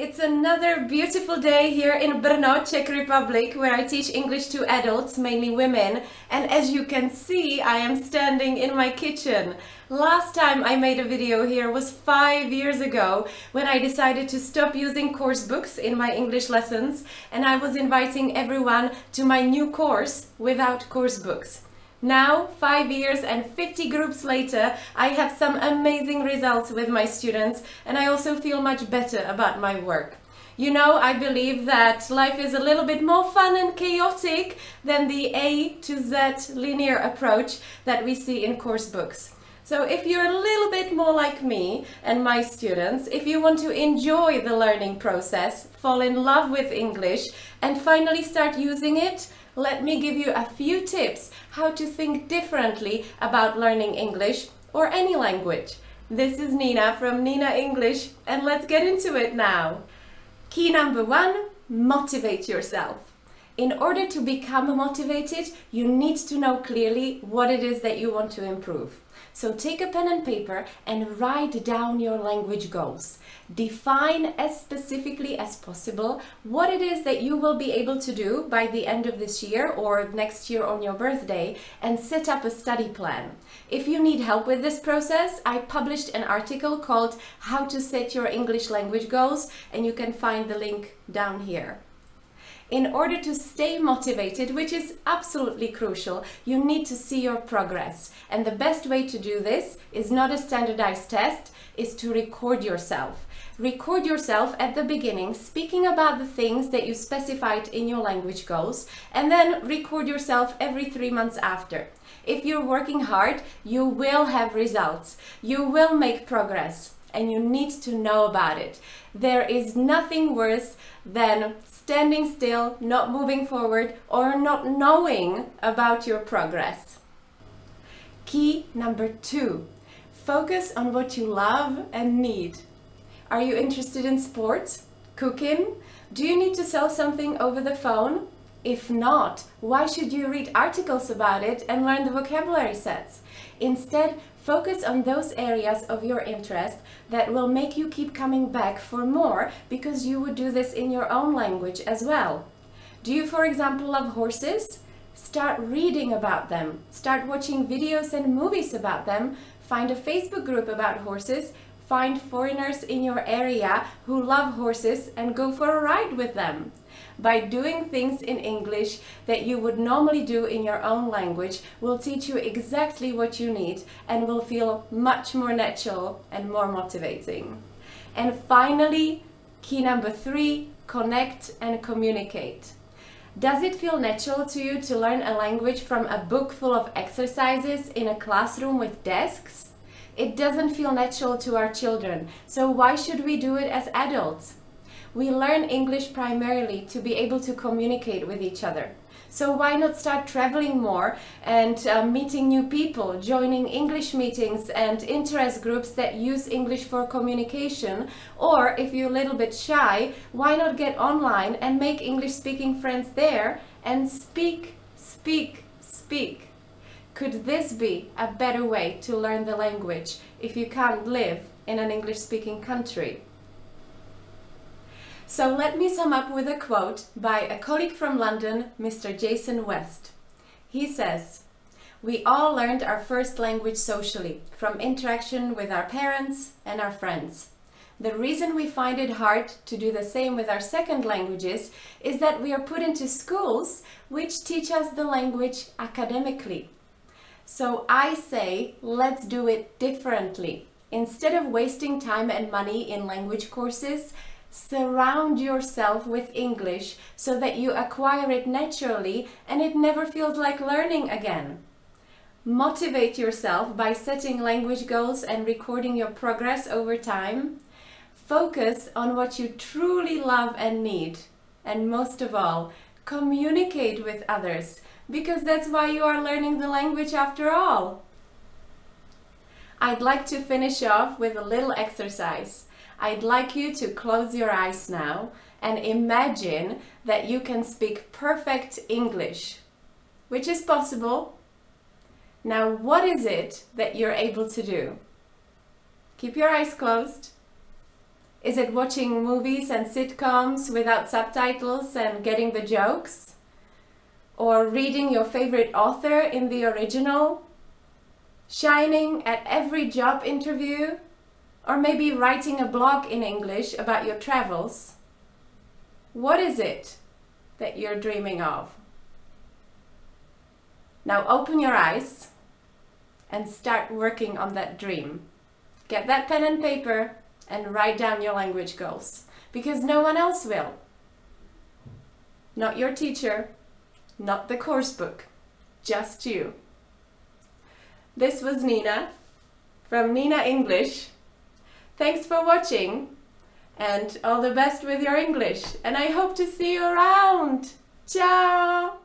It's another beautiful day here in Brno, Czech Republic, where I teach English to adults, mainly women. And as you can see, I am standing in my kitchen. Last time I made a video here was 5 years ago, when I decided to stop using course books in my English lessons, and I was inviting everyone to my new course without course books. Now, 5 years and 50 groups later, I have some amazing results with my students, and I also feel much better about my work. You know, I believe that life is a little bit more fun and chaotic than the A to Z linear approach that we see in course books. So if you're a little bit more like me and my students, if you want to enjoy the learning process, fall in love with English, and finally start using it, let me give you a few tips how to think differently about learning English or any language. This is Nina from Nina English, and let's get into it now. Key number 1, motivate yourself. In order to become motivated, you need to know clearly what it is that you want to improve. So take a pen and paper and write down your language goals. Define as specifically as possible what it is that you will be able to do by the end of this year or next year on your birthday, and set up a study plan. If you need help with this process, I published an article called How to Set Your English Language Goals, and you can find the link down here. In order to stay motivated, which is absolutely crucial, you need to see your progress. And the best way to do this is not a standardized test, is to record yourself. Record yourself at the beginning, speaking about the things that you specified in your language goals, and then record yourself every 3 months after. If you're working hard, you will have results. You will make progress, and you need to know about it. There is nothing worse than standing still, not moving forward, or not knowing about your progress. Key number 2, focus on what you love and need. Are you interested in sports? Cooking? Do you need to sell something over the phone? If not, why should you read articles about it and learn the vocabulary sets? Instead, focus on those areas of your interest that will make you keep coming back for more, because you would do this in your own language as well. Do you, for example, love horses? Start reading about them. Start watching videos and movies about them. Find a Facebook group about horses. Find foreigners in your area who love horses and go for a ride with them. By doing things in English that you would normally do in your own language will teach you exactly what you need and will feel much more natural and more motivating. And finally, key number 3, connect and communicate. Does it feel natural to you to learn a language from a book full of exercises in a classroom with desks? It doesn't feel natural to our children, so why should we do it as adults? We learn English primarily to be able to communicate with each other. So why not start traveling more and meeting new people, joining English meetings and interest groups that use English for communication? Or if you're a little bit shy, why not get online and make English-speaking friends there and speak, speak, speak? Could this be a better way to learn the language if you can't live in an English-speaking country? So let me sum up with a quote by a colleague from London, Mr. Jason West. He says, "We all learned our first language socially, from interaction with our parents and our friends. The reason we find it hard to do the same with our second languages is that we are put into schools which teach us the language academically. So I say, let's do it differently. Instead of wasting time and money in language courses, surround yourself with English so that you acquire it naturally and it never feels like learning again. Motivate yourself by setting language goals and recording your progress over time. Focus on what you truly love and need. And most of all, communicate with others, because that's why you are learning the language after all." I'd like to finish off with a little exercise. I'd like you to close your eyes now and imagine that you can speak perfect English, which is possible. Now, what is it that you're able to do? Keep your eyes closed. Is it watching movies and sitcoms without subtitles and getting the jokes? Or reading your favorite author in the original? Shining at every job interview? Or maybe writing a blog in English about your travels? What is it that you're dreaming of? Now open your eyes and start working on that dream. Get that pen and paper and write down your language goals, because no one else will. Not your teacher, not the course book, just you. This was Nina from Nina English. Thanks for watching and all the best with your English, and I hope to see you around. Ciao!